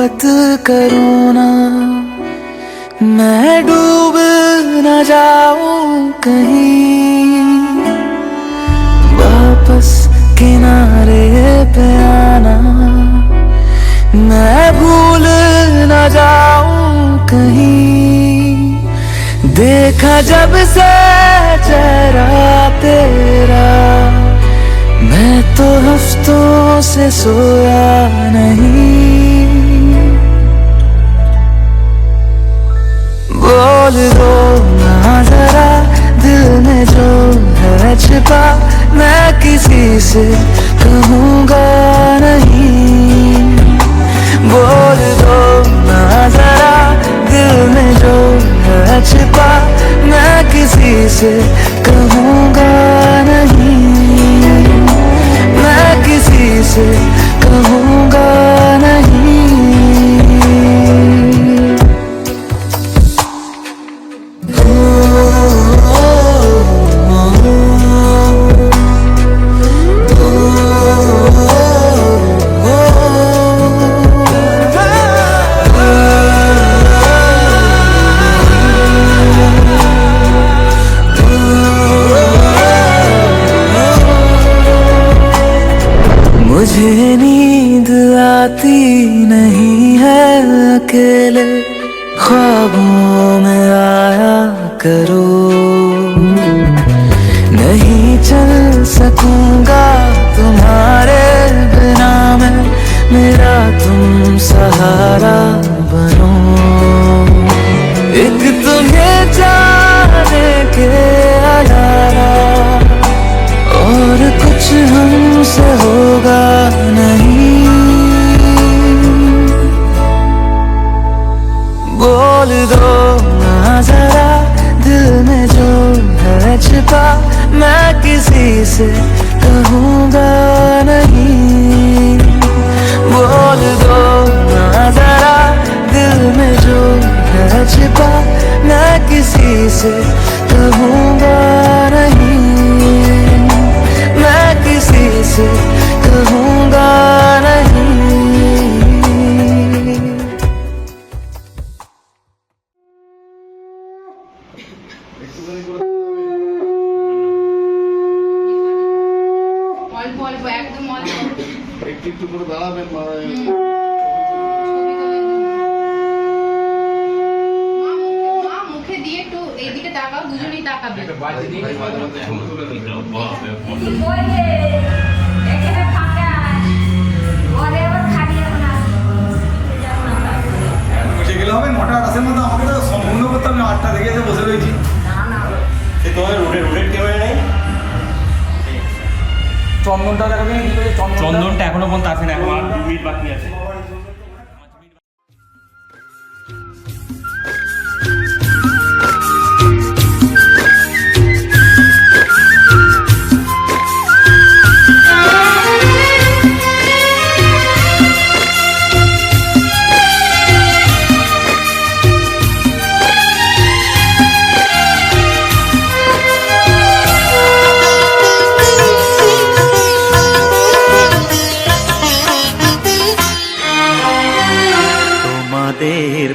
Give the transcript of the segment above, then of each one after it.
मोहब्बत करूँ ना, मैं डूब न जाऊं कहीं, वापस किनारे पे आना, मैं भूल न जाऊं कहीं। देखा जब से चेहरा तेरा, मैं तो हफ्तों से सोया नहीं। बोल दो ना जरा दिल में जो है छिपा, मैं किसी से कहूँगा नहीं। बोल दो ना जरा दिल में जो है छिपा, मैं किसी से कहूँगा नहीं, मैं किसी से कहूँगा नहीं। मुझे नींद आती नहीं है अकेले, ख्वाबों में आया करो। नहीं चल सकूंगा तुम्हारे बिना मैं, मेरा तुम सहारा बनो। एक तुम्हें जाने के अलावा और कुछ हमसे होगा नहीं। बोल दो ना जरा दिल में जो है छिपा, मैं किसी से कहूँगा नहीं। बोल दो ना जरा दिल में जो है छिपा, मैं किसी से कहूँगा नहीं, मैं किसी से कहूँगा नहीं। একটু করে দাঁড়াবেন, মুখে দিয়ে একটু এইদিকে তাকাও, দুজনেই তাকাবে। বসে গেলে হবে 9টা 8টার মধ্যে, আমাকে তো সম্পূর্ণ করতে আমি 8টা থেকে এসে বসে রয়েছি। তোমার রোডের ক্যামেরা নেই? চন্দনটা দেখাবেন? চন্দনটা এখনো পর্যন্ত আসেনি, এখন আর 2 মিনিট বাকি আছে।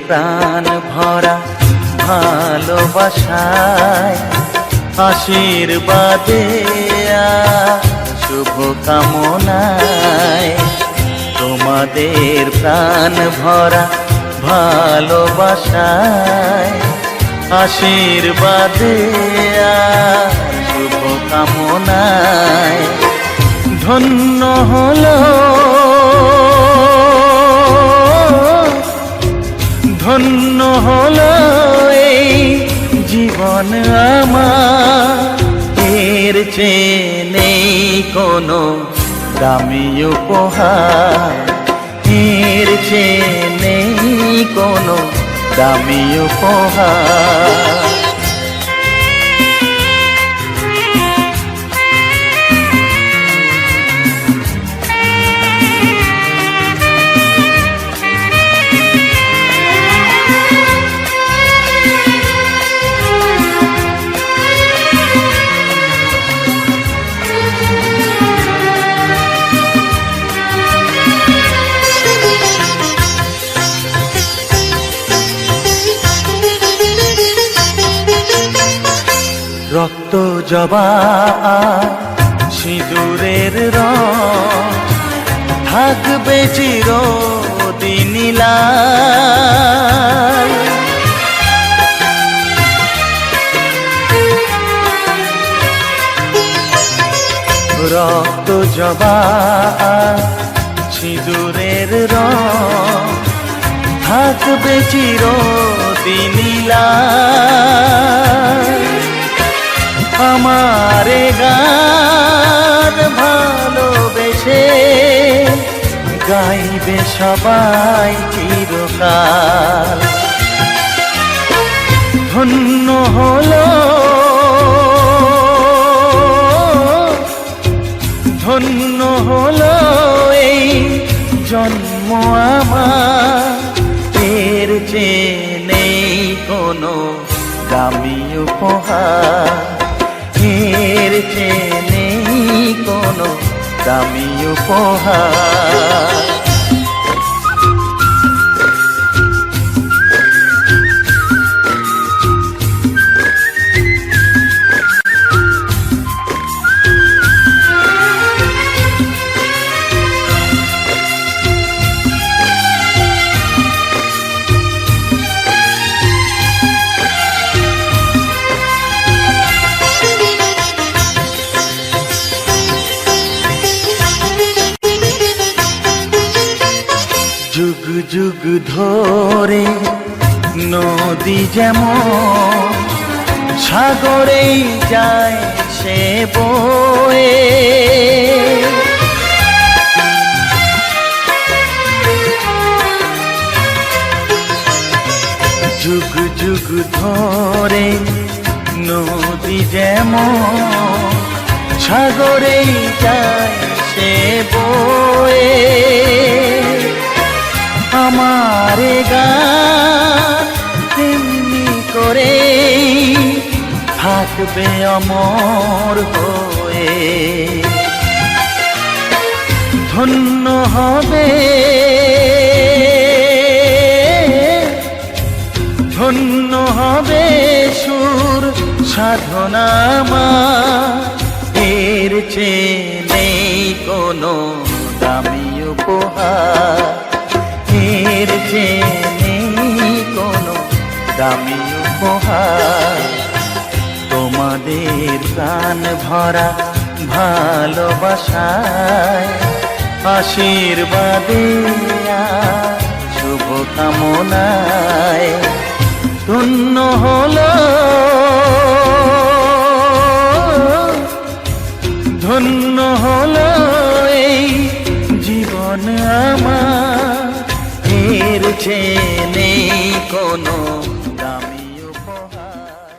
প্রাণ ভরা ভালোবাসায়, আশীর্বাদে শুভ কামনায়, তোমাদের প্রাণ ভরা ভালোবাসায়, আশীর্বাদে শুভ কামনায় ধন্য হলো, ধন্য হলো এই জীবন আমার। এর চেয়ে নেই কোনো দামি উপহার, এর চেয়ে নেই কোনো দামি উপহার। রক্ত জবা সিঁদুরের রং থাকবে চিরদিন লাল। রক্ত জবা সিঁদুরের রং থাকবে চিরদিন লাল। আমারে গান ভালোবেসে গাইবে সবাই চিরকাল। ধন্য হলো ধন্য হলো এই জন্ম আমার, এর চেয়ে নেই কোনো দামি উপহার, এর চেয়ে নেই কোনো দামি উপহার। যুগ যুগ ধরে নদী যেমন সাগরেই যায় সে বয়ে, যুগ যুগ ধরে নদী যেমন সাগরেই যায় সে বয়ে। আমারে গান তেমনি করে থাকবে অমর হয়ে। ধন্য হবে ধন্য হবে সুর সাধনা আমার, এর চেয়ে নেই কোনো দামি উপহার, এর চেয়ে নেই কোনো দামি উপহার। তোমাদের প্রাণ ভরা ভালোবাসায় আশীর্বাদে শুভ কামনায় ধন্য হলো ধন্য হলো এই জীবন আমার, এর চেয়ে নেই কোনো দামি উপহার।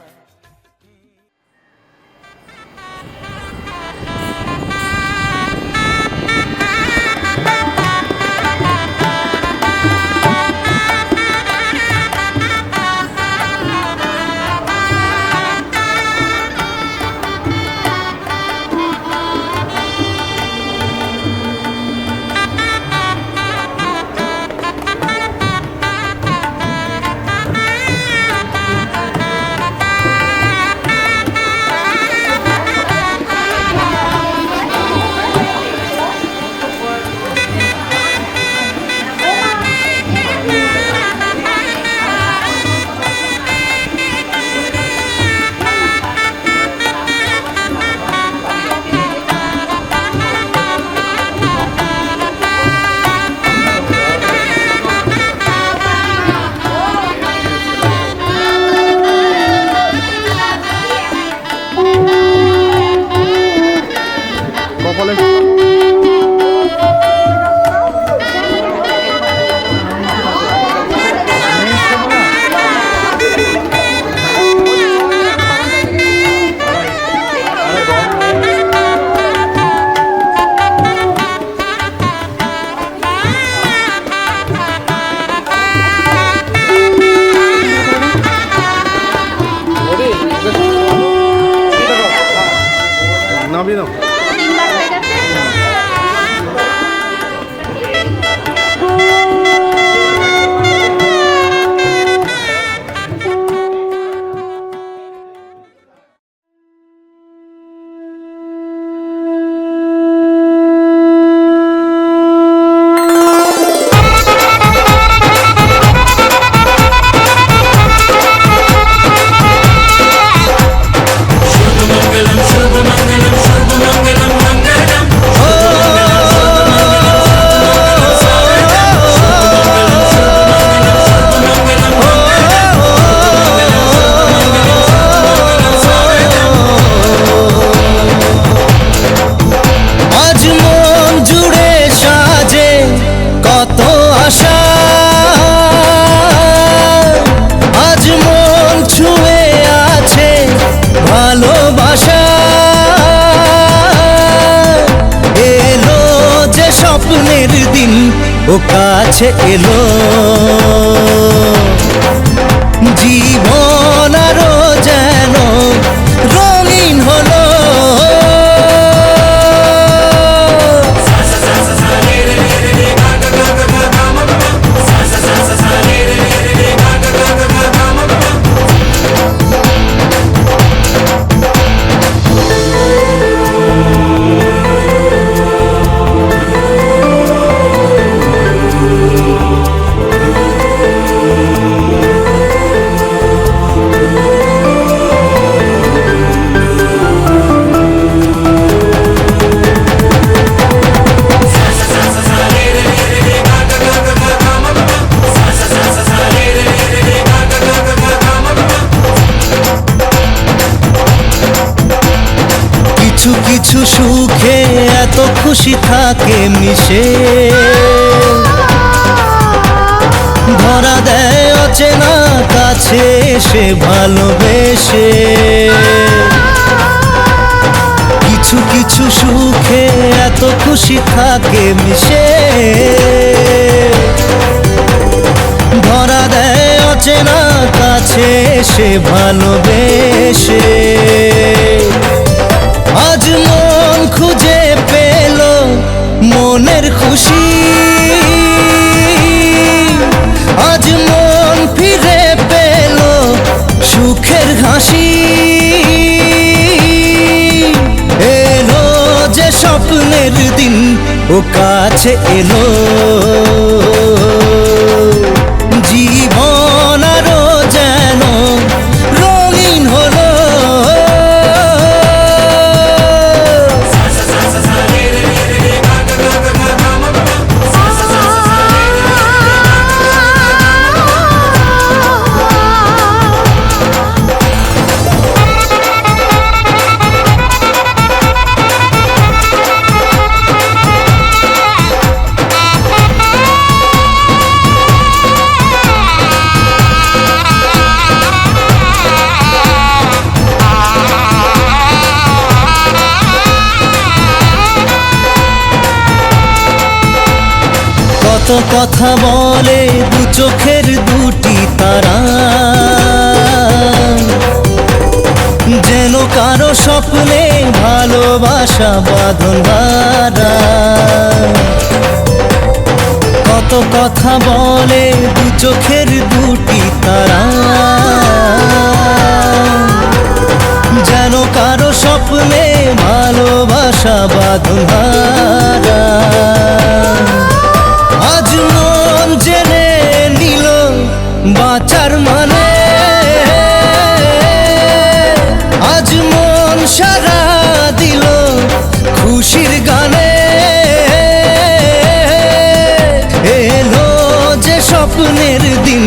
ও কাছে এলো, জীবন আরো যেন রঙিন হলো। কিছু কিছু সুখে এত খুশি থাকে মিশে, ধরা দেয় অচেনা কাছে সে ভালোবেসে। কিছু কিছু সুখে এত খুশি থাকে মিশে, ধরা দেয় অচেনা কাছে সে ভালোবেসে। আজ মন খুঁজে পেল মনের খুশি, আজ মন ফিরে পেল সুখের হাসি। এলো যে স্বপ্নের দিন, ও কাছে এলো, জীবন আরো যেন রঙিন হলো। কত কথা বলে দু চোখের দুটি তারা, যেন কারো স্বপ্নে ভালোবাসা বাঁধন হারা। কত কথা বলে দু চোখের দুটি তারা, যেন কারো স্বপ্নে ভালোবাসা বাঁধন হারা। আজ মন জেনে নিল বাঁচার মানে, আজ মন সারা দিল খুশির গানে। এলো যে স্বপ্নের দিন,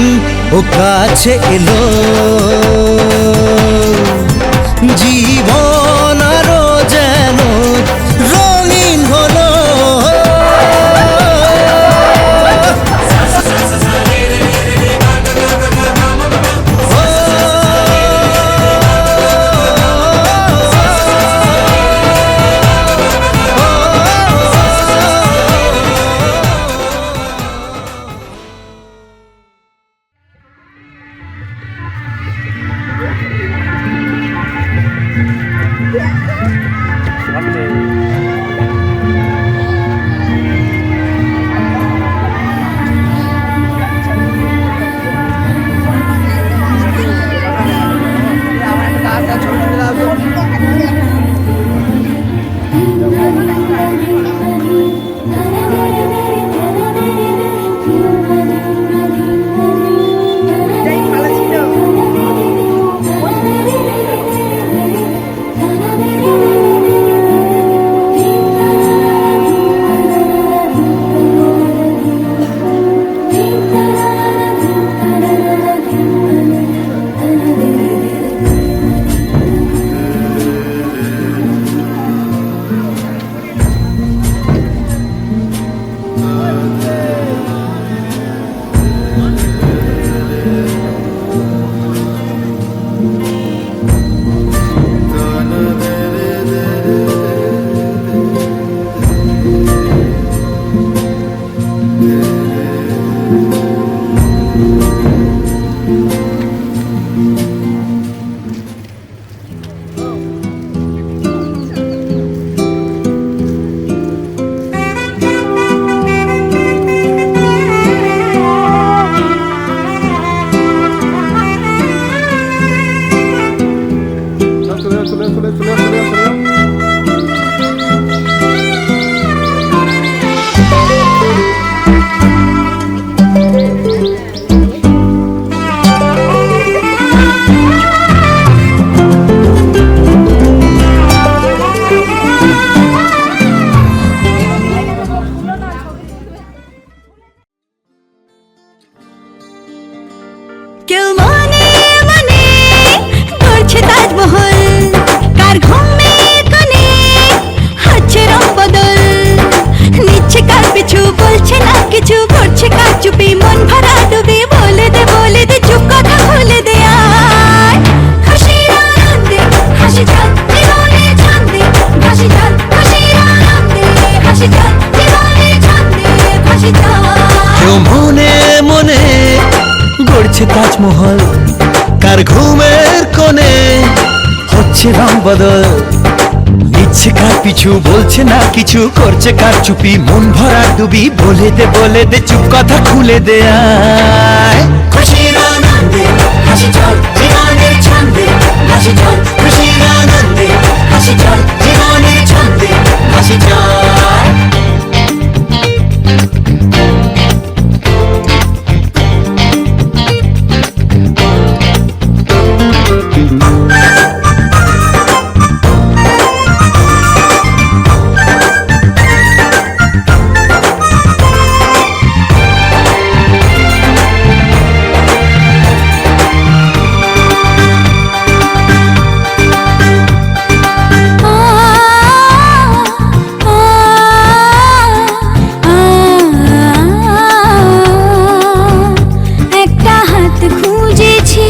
ও কাছে এলো, জীবন আরো যেন রঙিন হলো। বলছে না কিছু, করছে কাচুপি, মন ভরা ডুবি, বলে দে চুপ কথা খুলে দে আয়। খুশির আনন্দে হাসি চল জীবনে ছন্দে ভাসি চল, খুশির আনন্দে হাসি চল জীবনে ছন্দে ভাসি চল। কেউ মনে মনে গড়ছে তাজমহল, কার ঘুমের কোণে হচ্ছে রং বদল। নিচ্ছে কার পিছু, বলছে না কিছু, করছে কার চুপি, মন ভরা ডুবি, বলে দে চুপ কথা খুলে দে আয়। খুশির আনন্দে হাসি চল জীবনের ছন্দে ভাসি চল, খুশির আনন্দে হাসি চল জীবনের ছন্দে ভাসি চল। একটা হাত খুঁজেছি,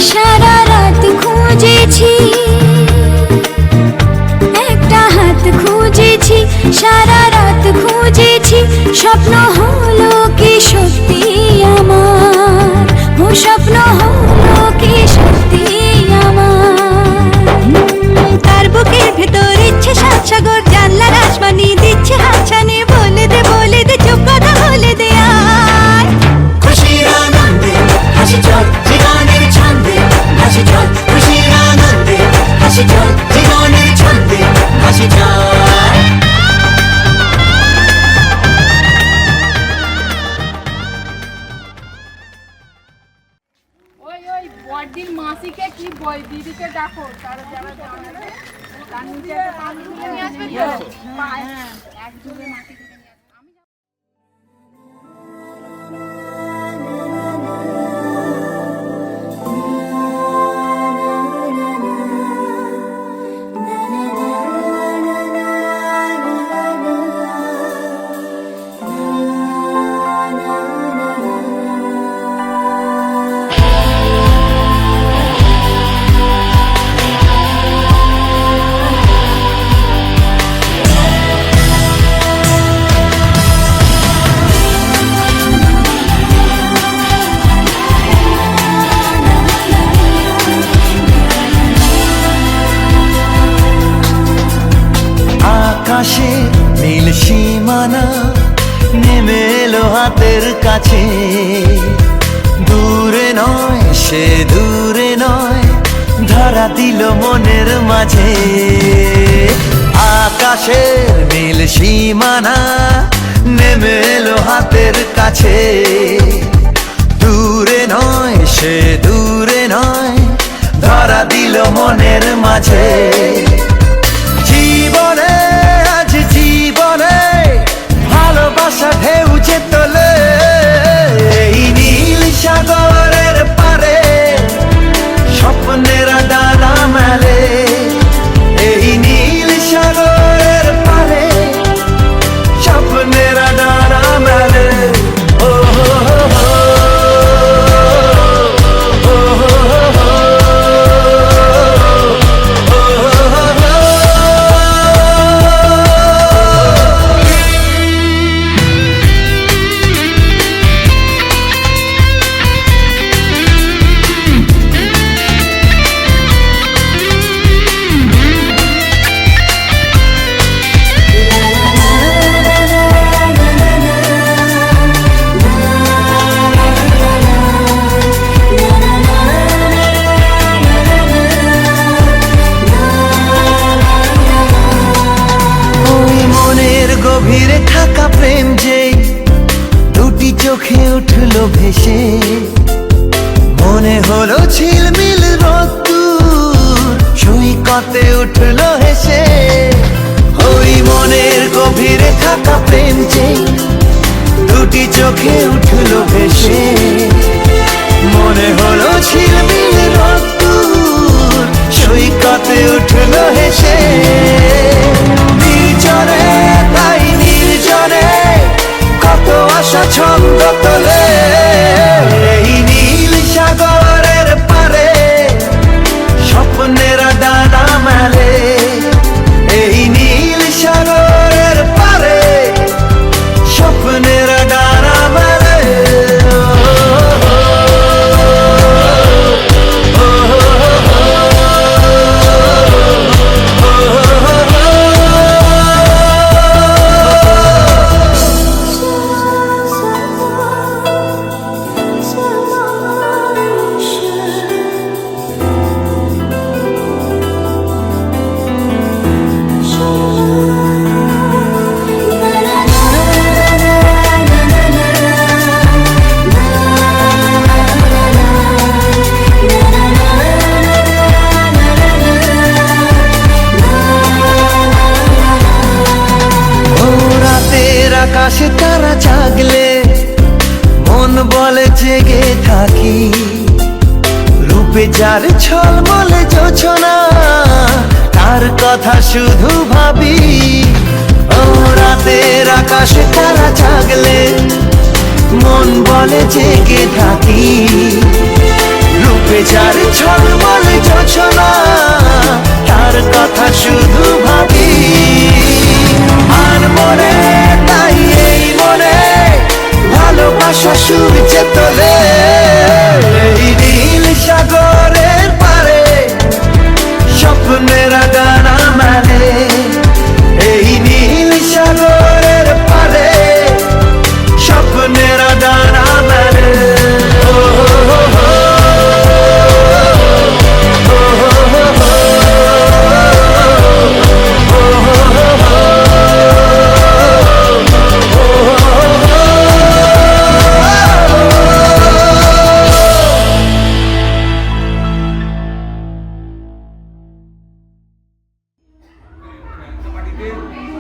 সারা রাত খুঁজেছি, একটা হাত খুঁজেছি, সারা রাত খুঁজেছি, স্বপ্ন হলো কি সত্যি আমার, ও স্বপ্ন হলো কি সত্যি আমার। তার বুকের ভেতর ইচ্ছে সাত সাগর, জানলার আসমানি দিচ্ছে হাতছানি, বলে দে চুপ কথা বলে দে আয়। খুশির আনন্দে হাসি চল জীবনের ছন্দে ভাসি চল, খুশির আনন্দে হাসি চল জীবনের ছন্দে ভাসি চল। ওই বড়দির মাসিকে কি বই দিদিকে ডাকো, তারা যারা জানে না, তার নিচে একটা পান তুলে নিয়ে আসবে তো। হ্যাঁ, এক জোড়ে মাটি তুলে নিয়ে আসবে। আমি আকাশে নীল সীমানা নেমে এলো হাতের কাছে, দূরে নয় সে দূরে নয়, ধরা দিল মনের মাঝে। আকাশের নীল সীমানা নেমে এলো হাতের কাছে, দূরে নয় সে দূরে নয়, ধরা দিল মনের মাঝে। জীবনে আজ জীবনে ভালোবাসা ঢেউ যে তোলে, এই নীল সাগরের পারে স্বপ্নেরা ডানা মেলে, এই নীল সাগরের পারে স্বপ্নেরা ডানা মেলে। ও হো হো হো, ও হো হো হো, ও হো হো হো। ওই মনের গভীরে থাকা প্রেম যেই দুটি চোখে উঠলো ভেসে, মনে হলো ঝিলমিল রোদ্দুর সৈকতে উঠলো হেসে। ওই মনের গভীরে থাকা প্রেম যেই দুটি চোখে উঠলো ভেসে, মনে হলো ঝিলমিল রোদ্দুর সৈকতে উঠলো হেসে। নির্জনে তাই ভালোবাসা ছন্দ তোলে এই নীল সাগরের পারে স্বপ্নেরা ডানা মেলে এই নীল সাগরের পারে স্বপ্নেরা ডানা মেলে আকাশে তারা জাগলে মন বলে জেগে থাকি রূপে যার ছলমলে জোছনা তার কথা শুধু ভাবি ও রাতের আকাশে তারা জাগলে মন বলে জেগে থাকি রূপে যার ছলমলে জোছনা তার কথা শুধু ভাবি আর মনে তাই এই মনে ভালোবাসা সূর্যে তোলে এই নীল সাগরের পারে স্বপ্নেরা ডানা মেলে এই নীল সাগরের পারে স্বপ্নেরা ডানা মেলে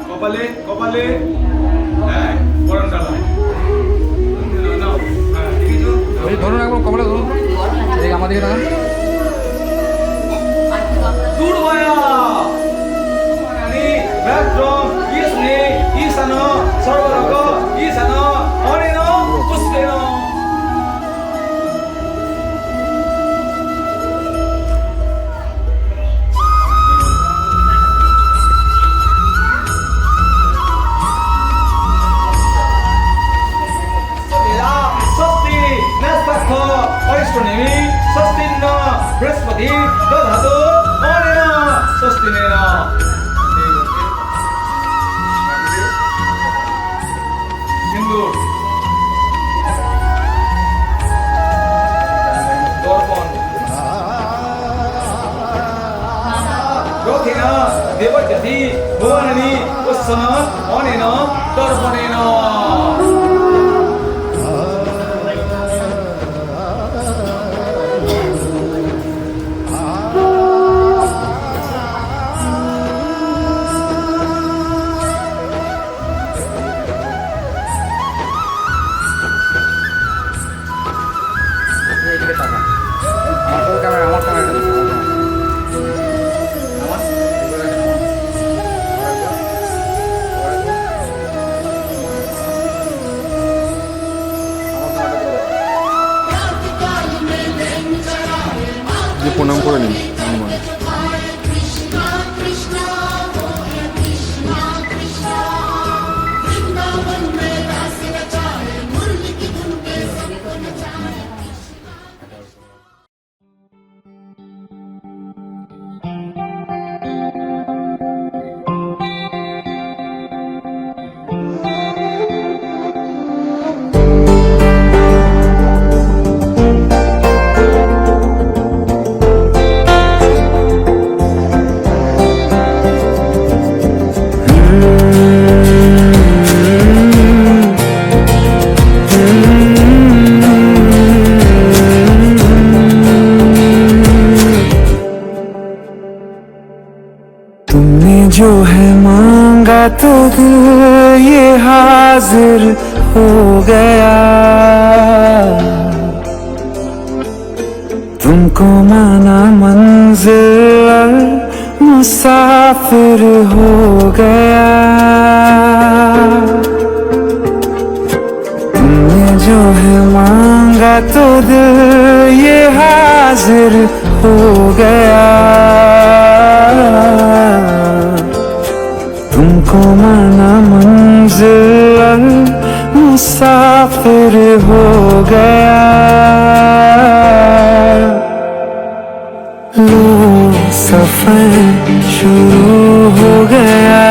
কপালে কপালে হ্যাঁ গরমটা লাগে নাও হ্যাঁ ঠিক আছে ওই ধরুন একবার কমলা ধরুন এই আমাদের দিকে তাকান দূর হয়া আনি ব্যাকগ্রাউন্ড ইসনে ইসানো সর্বরক ইসানো অনেনো কুস্তেনো বৃহস্পতি দধাতু অনেন স্বস্তিনেন সিন্দুর দর্পণ রথেন দেবজ্যোতি ভুবনানি উৎসন অনেন দর্পণেন এইদিকে তাকান আমার ক্যামেরা প্রণাম করে নিন जो है मांगा तो दिल ये हाजिर हो गया तुमको माना मंजिल मुसाफिर हो गया जो है मांगा तो दिल ये हाजिर हो गया, तुमको माना मंजिल मुसाफिर हो गया। लो सफर शुरू हो गया,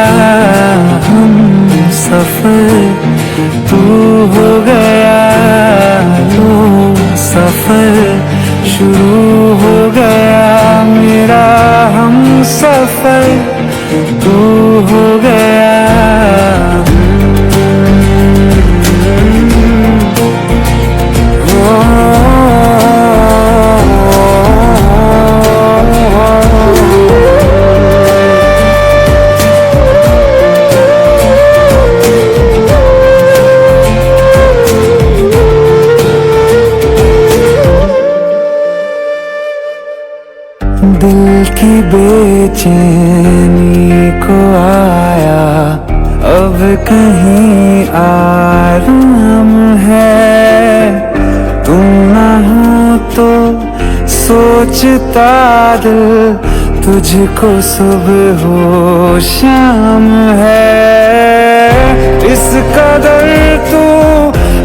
हम सफर तू हो गया। लो सफर शुरू हो गया, मेरा हम सफर तू हो गया। दिल की बेचैनी को आया अब कहीं आराम है, तुम ना हो तो सोचता दिल तुझको सुबह हो शाम है। इस कदर तू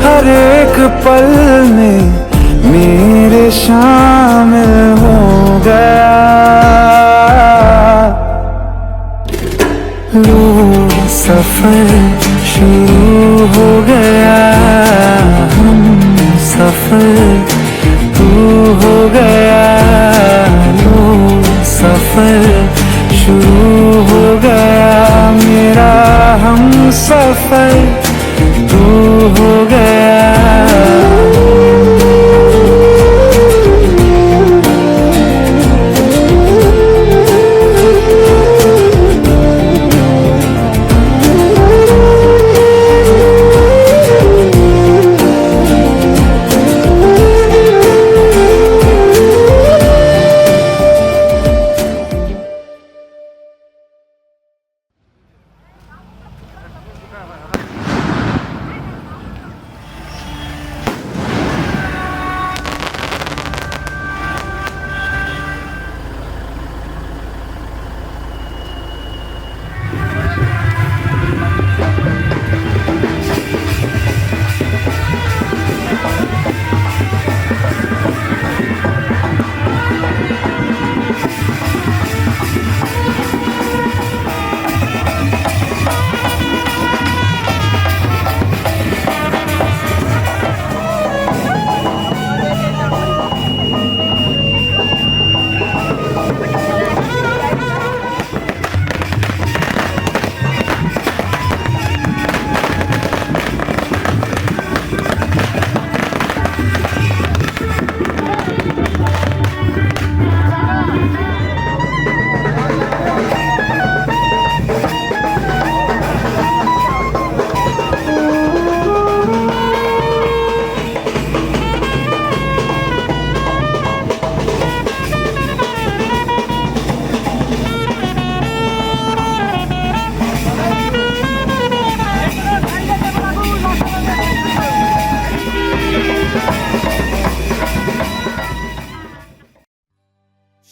हर एक पल में मेरे शामिल हो गया। लो सफर शुरू हो गया, हम सफर तू हो गया। लो सफर शुरू हो गया, मेरा हम सफर तू हो गया।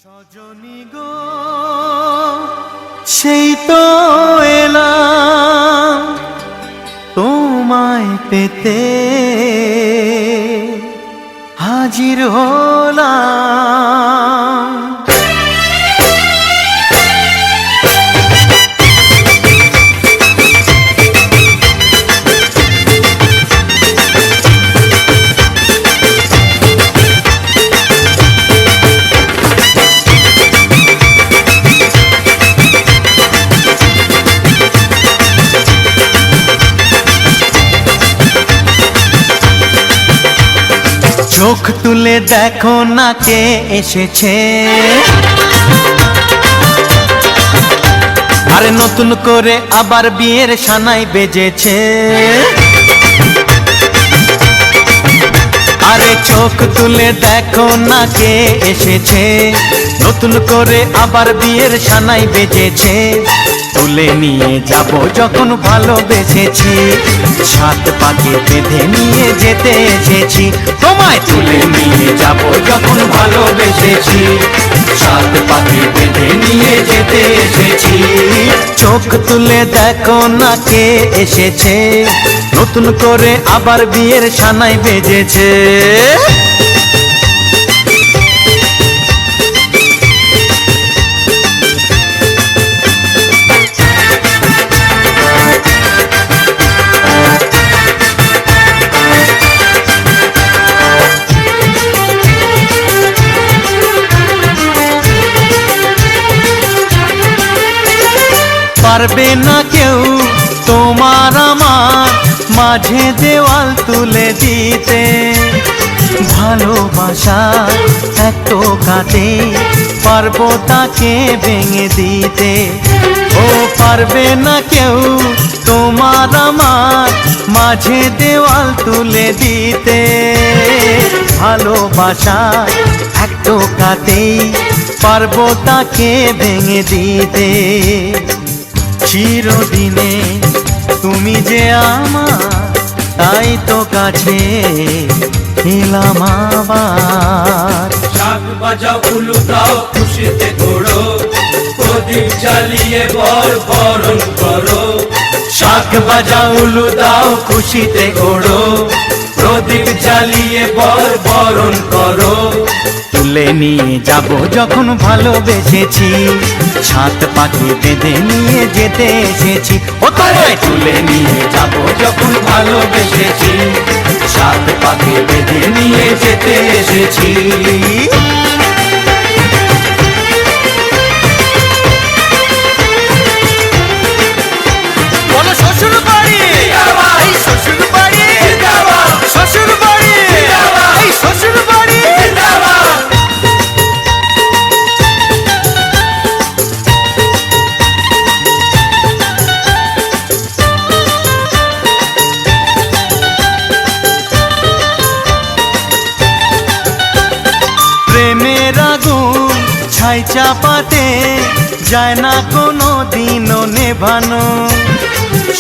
সজনী গো সেই তো এলাম তোমায় পেতে, হাজির হলাম। চোখ তুলে দেখো না কে এসেছে, আরে নতুন করে আবার বিয়ের সানাই বেজেছে। আরে চোখ তুলে দেখো না কে এসেছে, নতুন করে আবার বিয়ের সানাই বেজেছে। তুলে নিয়ে যাব যখন ভালোবেসেছি, সাত পাকে বেঁধে নিয়ে যেতে এসেছি। তোমায় তুলে নিয়ে যাব যখন ভালোবেসেছি, সাত পাকে বেঁধে নিয়ে যেতে এসেছি। চোখ তুলে দেখো না কে এসেছে, নতুন করে আবার বিয়ের সানাই বেজেছে। পারবে না কেউ তোমার আমার মাঝে দেওয়াল তুলে দিতে, ভালোবাসা এক টোকাতে পারবো তাকে ভেঙে দিতে। ও পারবে না কেউ তোমার আমার মাঝে দেওয়াল তুলে দিতে, ভালোবাসা এক টোকাতেই পারবো তাকে ভেঙে দিতে। চিরদিনে তুমি যে আমার, তাই তো কাছে এলাম আবার। শাক বাজাও উলু দাও খুশিতে ঘোড়ো, প্রদীপ জ্বালিয়ে বর বরণ করো। শাক বাজাও উলু দাও খুশিতে ঘোড়ো, প্রদীপ জ্বালিয়ে বর বরণ করো। তুলে নিয়ে যাব যখন ভালোবেসেছি, সাত পাখি বেঁধে নিয়ে যেতে এসেছি। ও তোমায় তুলে নিয়ে যাব যখন ভালোবেসেছি, সাত পাখি বেঁধে নিয়ে যেতে এসেছি। বলো শ্বশুর বাড়ি, এই শ্বশুর বাড়ি, শ্বশুর বাড়ি, এই শ্বশুর বাড়ি। প্রেমের আগুন ছাই চাপাতে যায় না কোনো দিনও নেভানো,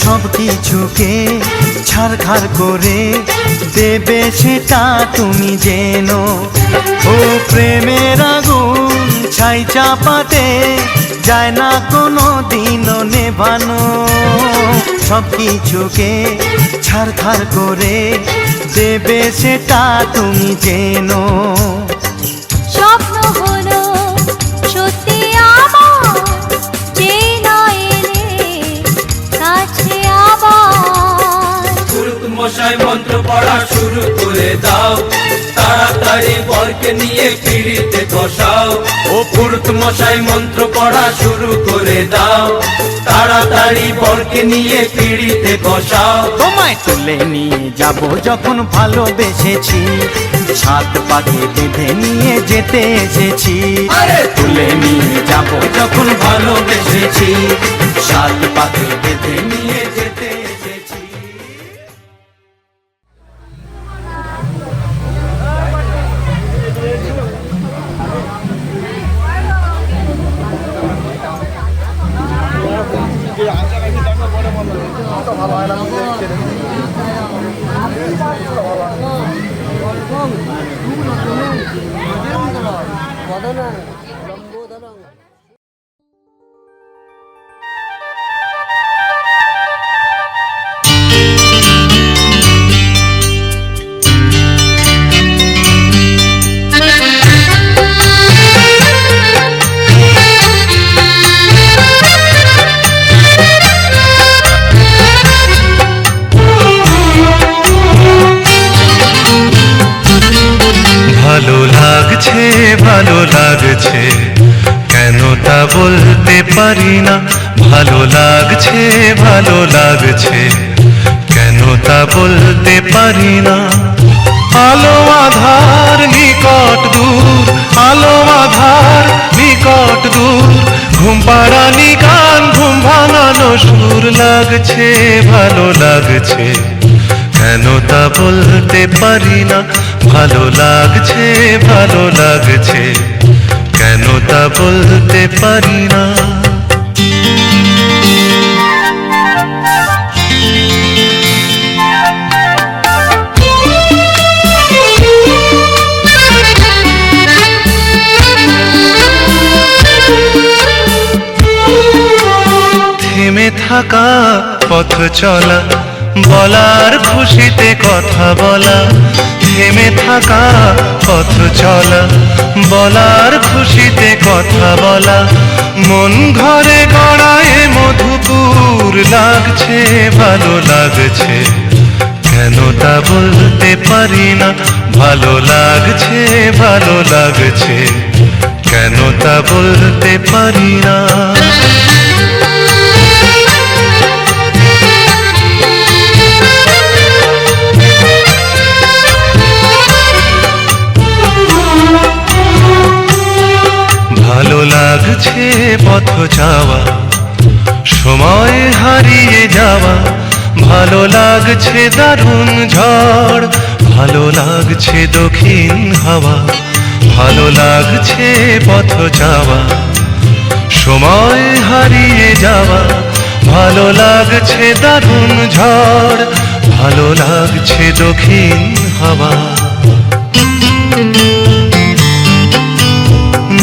সব কিছুকে ছারখার করে দেবে সেটা তুমি জেনো। ও প্রেমের আগুন ছাই চাপাতে যায় না কোনো দিনও নেভানো, সব কিছুকে ছারখার করে দেবে সেটা তুমি জেনো। স্বপ্ন হলো সত্যি আমার, যে না এলে কাছে আবার। পুরুত মশাই মন্ত্র পড়া শুরু করে দাও, তাড়াতাড়ি বরকে নিয়ে পিড়িতে বসাও। ও পুরুত মশাই মন্ত্র পড়া শুরু করে দাও, তাড়াতাড়ি বরকে নিয়ে পিড়িতে বসাও। তোমায় তুলে নিয়ে যাব যখন ভালোবেসেছি, সাত পাকে বেঁধে নিয়ে যেতে এসেছি। আরে তুলে নিয়ে যাব যখন ভালোবেসেছি, সাত পাকে বেঁধে নিয়ে যেতে এসেছি। ভালো লাগছে কেন তা বলতে পারি না, ভালো লাগছে কেন তা বলতে পারি না। আলো আধার নিকট দূর, আলো আধার নিকট দূর, ঘুম পাড়ানি গান ঘুম ভাঙানো সুর লাগছে ভালো লাগছে কেন তা বলতে পারি না, ভালো লাগছে কেন তা বলতে পারি না। থাকা পথ চলা বলার খুশিতে কথা বলা থেমে থাকা পথ চলা বলার খুশিতে কথা বলা মন ঘরে গড়ায় মধুপুর লাগছে ভালো লাগছে কেন তা বলতে পারি না ভালো লাগছে ভালো লাগছে কেন তা বলতে পারি না ভালো লাগছে পথ যাওয়া সময় হারিয়ে যাওয়া ভালো লাগছে দারুণ ঝড় ভালো লাগছে দক্ষিণ হাওয়া ভালো লাগছে পথ যাওয়া সময় হারিয়ে যাওয়া ভালো লাগছে দারুণ ঝড় ভালো লাগছে দক্ষিণ হাওয়া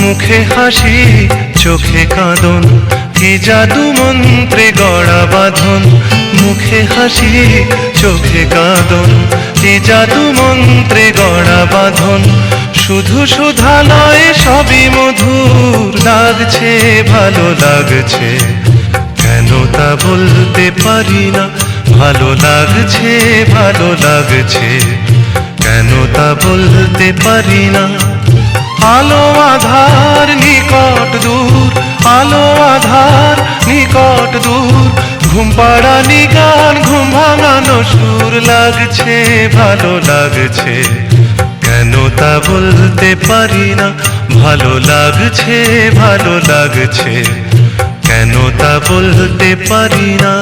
মুখে হাসি চোখে কাঁদন কি জাদু মন্ত্রে গড়া বাঁধন মুখে হাসি চোখে কাঁদন কি জাদু মন্ত্রে গড়া বাঁধন শুধু সুধা নয় সবই মধুর লাগছে ভালো লাগছে কেন তা বলতে পারি না ভালো লাগছে ভালো লাগছে কেন তা বলতে পারি না আলো আধার নিকট দূর আলো আধার নিকট দূর ঘুম পাড়ানি গান ঘুম ভাঙানো সুর লাগছে ভালো লাগছে কেন তা বলতে পারি না ভালো লাগছে ভালো লাগছে কেন তা বলতে পারি না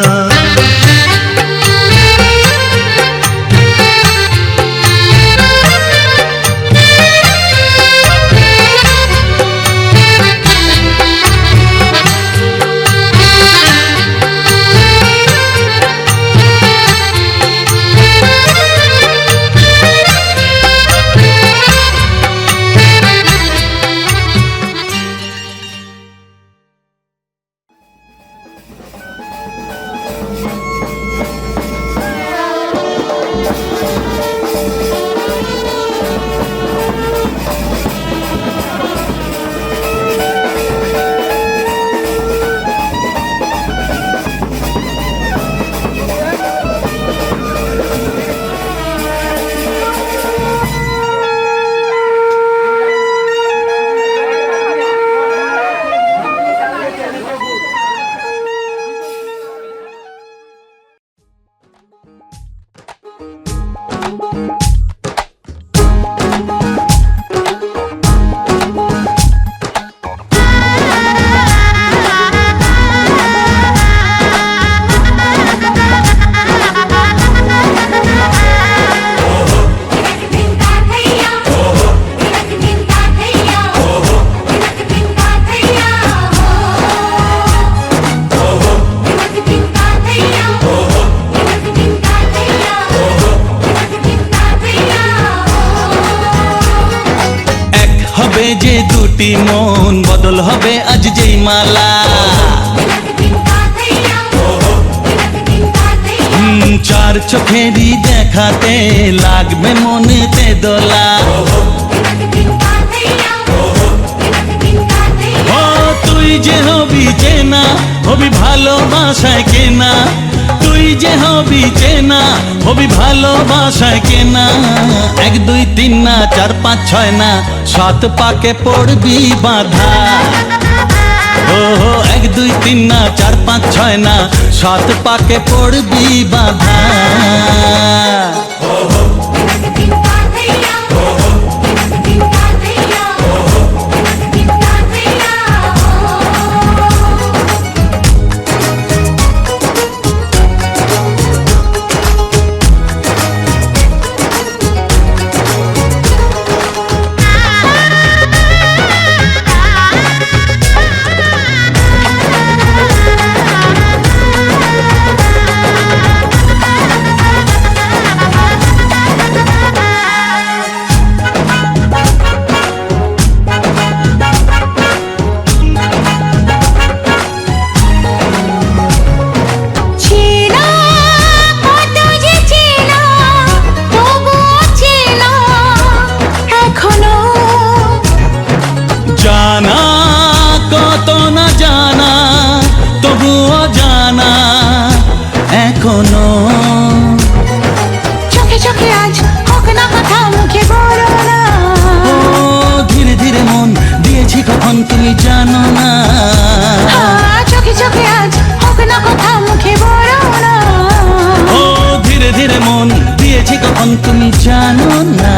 যে দুটি মন বদল হবে আজ যেই মালা চার চোখেরই দেখাতে লাগবে মনেতে দোলা ও তুই যে হবি চেনা হবি ভালোবাসায় কেনা তুই যে হবি চেনা হবি ভালোবাসায় কেনা 1 2 3 না 4 5 6 না 7 পাকে পড়বি বাঁধা ও 1 2 3 না 4 5 6 না 7 পাকে পড়বি বাঁধা জানো না।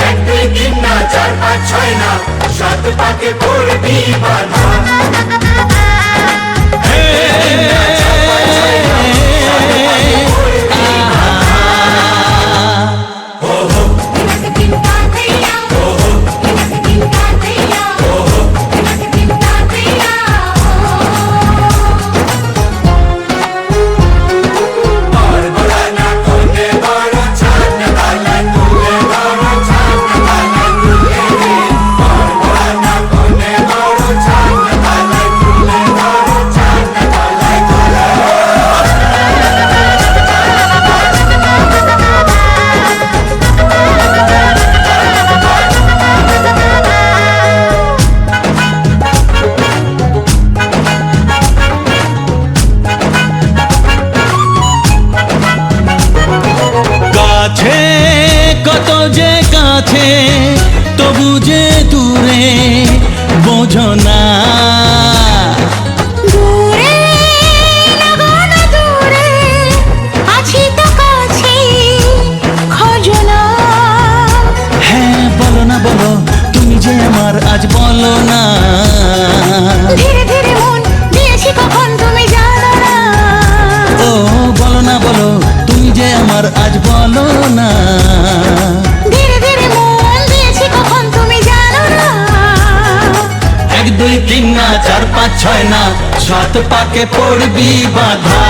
1 2 3 না 4 5 6 না 7 পাকে পড়বি বাধা কত যে কাছে তবু যে দূরে বোঝো না। দূরে লাগানো দূরে আছি তো কাছে খোঁজো না। হ্যাঁ বলো না বলো তুমি যে আমার আজ বলো না। ধীরে ধীরে মন দিয়েছি কখন তুমি জানো না। ও বলো না বলো তুমি যে আমার আজ বলো না। ধীরে ধীরে মন দিয়েছি কখন তুমি জানো না। 1 2 3 না 4 5 6 না 7 পাকে পড়বি বাধা।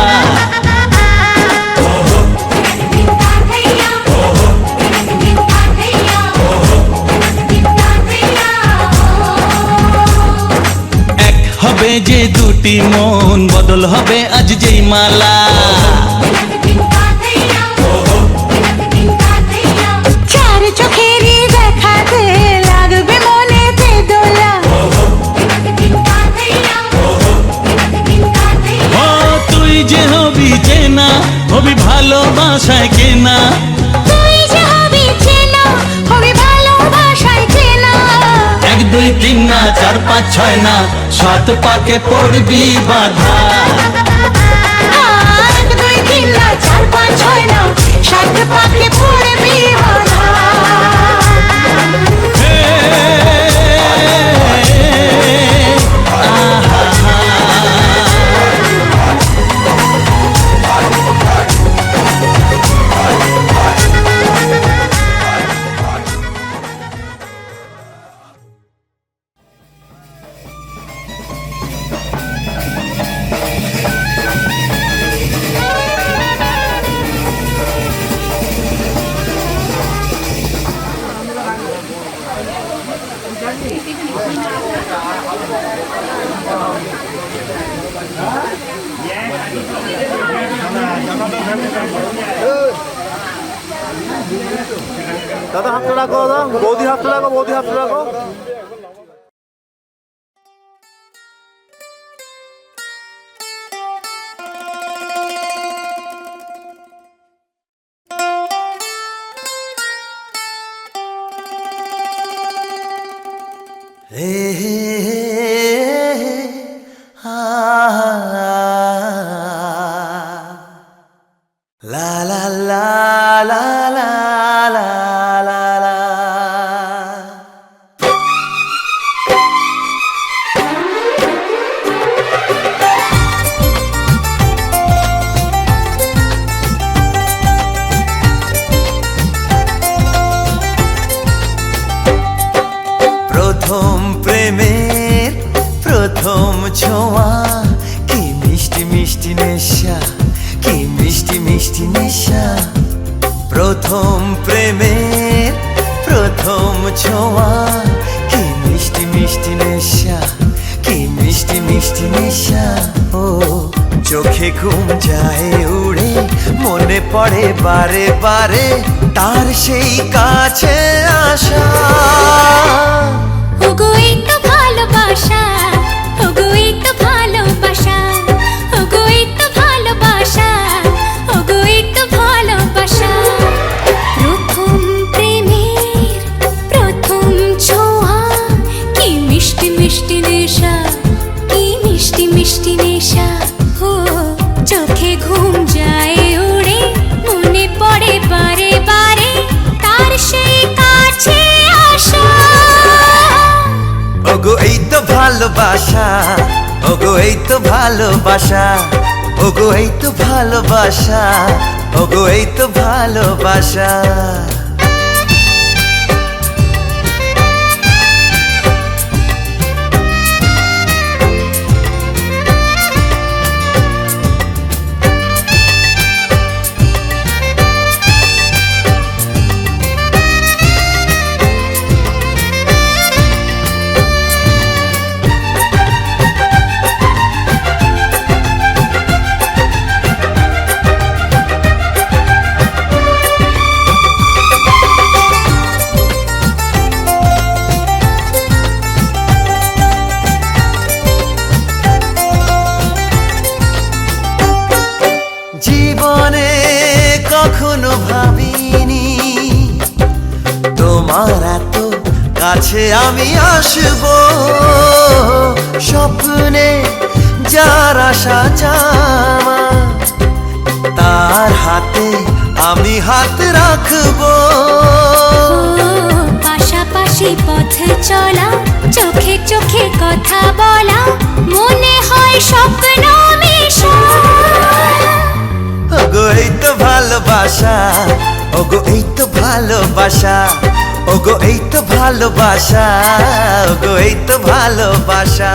এক হবে যে দুটি মন বদল হবে আজ যেই মালা। চার চোখেরই দেখাতে লাগবে মনেতে দোলা। ও তুই যে হবি চেনা হবি ভালোবাসায় কেনা। তুই যে হবি চেনা হবি ভালোবাসায় চেনা। 1 2 3 না 4 5 6 না 7 পাকে পড়বি বাধা। 1 2 3 না 4 5 6 না 7 পাকে পড়বি বাধা। দাদা হাতটা রাখো, দাদা বৌদি হাতটা রাখো, বৌদি হাতটা রাখো। হে হে লা লা লা লা লা লা লা লা। প্রথম প্রেমের প্রথম ছোঁয়া কি মিষ্টি মিষ্টি নেশা, কি মিষ্টি মিষ্টি নেশা। প্রথম প্রেমের প্রথম ছোঁয়া কি মিষ্টি মিষ্টি নেশা, কি মিষ্টি মিষ্টি নেশা। ও চোখে ঘুম যায় উড়ে মনে পড়ে বারে বারে তার সেই কাছে আসা। ওগো এই তো ভালোবাসা, ওগো এই তো ভালোবাসা, ওগো এই তো ভালোবাসা, ওগো এই তো ভালোবাসা। প্রথম প্রেমের প্রথম ছোঁয়া কি মিষ্টি মিষ্টি নেশা, কি মিষ্টি মিষ্টি নেশা। ও চোখে ঘুম যায় উড়ে মনে পড়ে বারে বারে ভালোবাসা, ওগো এই তো ভালোবাসা, ওগো এই তো ভালোবাসা, ওগো এই তো ভালোবাসা। জীবনে কখনো ভাবিনি তোমার এত কাছে আমি আসব, স্বপ্নে যার আশা জামা তার হাতে আমি হাত রাখবো। পাশাপাশি পথ চলা, চোখে চোখে কথা বলা, মনে হয় স্বপ্ন মেশা। ওগো এই তো ভালোবাসা, ওগো এই তো ভালোবাসা, ওগো এই তো ভালোবাসা, ওগো এই তো ভালোবাসা।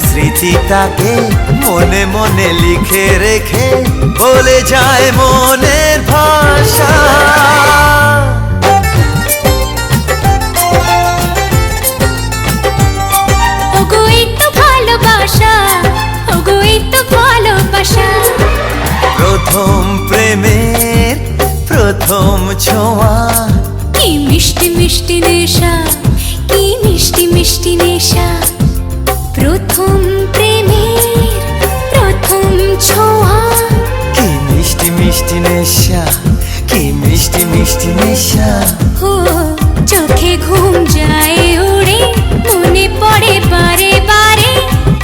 স্মৃতিটাকে মনে মনে লিখে রেখে বলে যায় মনের ভাষা। ওগো এই তো ভালোবাসা, ওগো এই তো ভালোবাসা। প্রথম প্রেমের প্রথম ছোঁয়া, কি মিষ্টি মিষ্টি নেশা, কি মিষ্টি মিষ্টি নেশা। প্রথম প্রেমের প্রথম ছোঁয়া, কি মিষ্টি মিষ্টি নেশা, কি মিষ্টি মিষ্টি নেশা। ও চোখে ঘুম যায় উড়ে, মনে পড়ে বারে বারে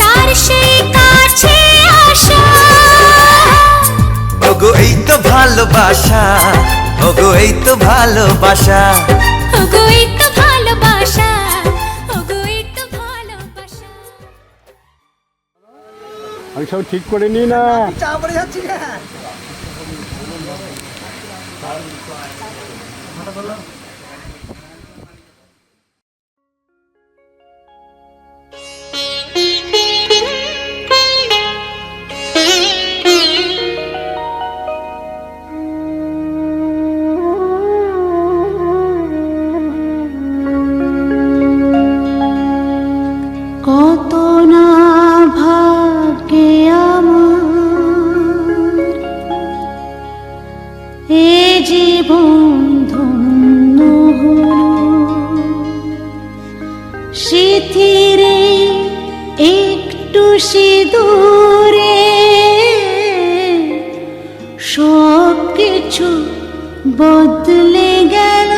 তার সেই কাছে আসা। ওগো এই তো ভালোবাসা, ওগো এই তো ভালোবাসা, ওগো এই তো ভালোবাসা, ওগো এই তো ভালোবাসা। আমি সব ঠিক করে নিই না। কত না ভাগ্যে আমার এ জীবন ধন্য হলো, স্মৃতিরে একটু সিঁদুরে সব কিছু বদলে গেল।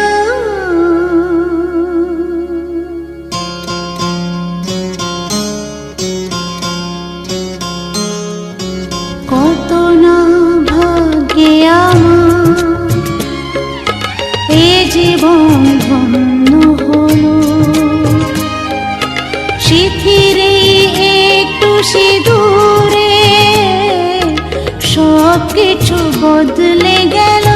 কত না ভাগ্যে আমার এ জীবন ধন্য হলো, স্মৃতিরে একটু সিঁদুরে সব কিছু বদলে গেল।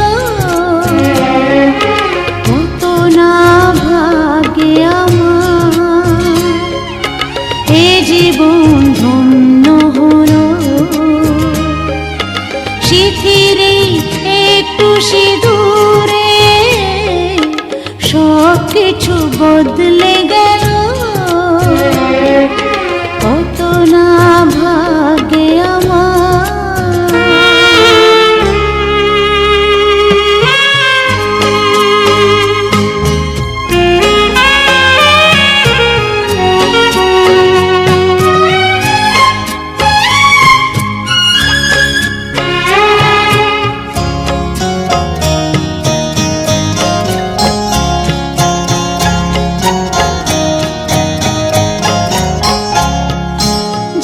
কত শিথিরে একটু সিঁদুরে সব কিছু বদলে গেল, কত না ভাগে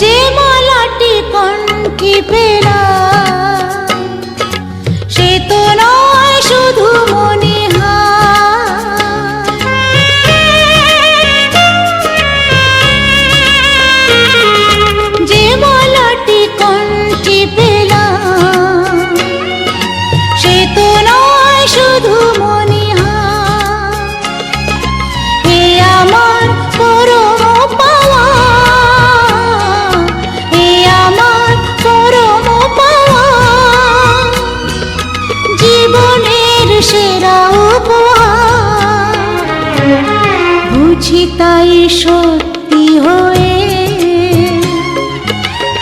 যে মালাটি কণ্ঠে পেলাম সে তো নয় শুধু মনে যে মালাটি কণ্ঠে পেলাম সে তো নয় শুধু মনে হে আমার পরম পাওয়া, হে আমার পরম পাওয়া, জীবনের সেরা উপহার। বুঝি তাই সত্যি হয়ে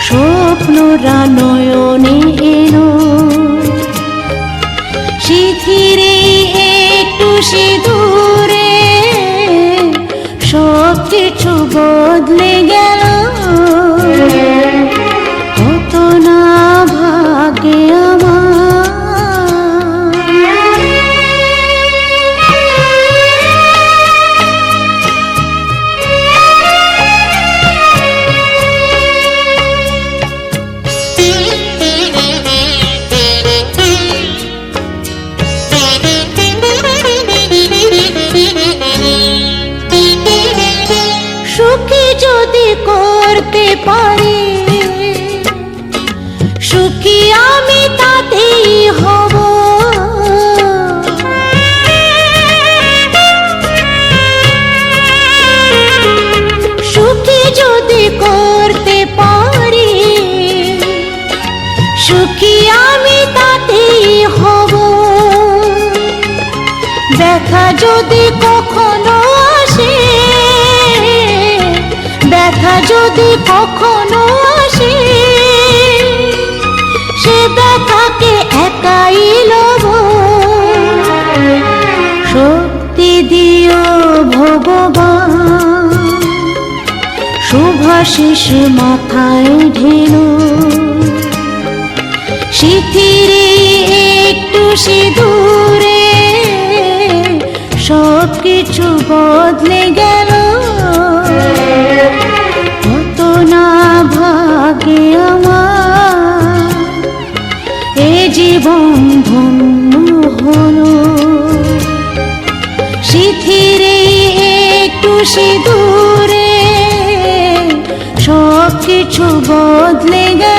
স্বপ্নরা নয়নে এলো, শিথিরে একটু সিঁদুরে সব কিছু বদলে গেল, কত না ভাগে সুখী যদি করতে পারি, সুখী আমি তাতেই হব। সুখী যদি করতে পারি, সুখী আমি তাতেই হব। ব্যথা যদি কখনো আসে, ব্যথা যদি কখনো আসে, সে ব্যথাকে একাই লব। শক্তি দিও ভগবান, শুভাশিস মাথায় ঢেলো, শিথিরে একটু সিঁদুরে সব কিছু বদলে গেল, কত না ভাগে আমার এ জীবন ধন্য হলো। শিথিরে একটু সিঁদুরে সব কিছু বদলে গেল।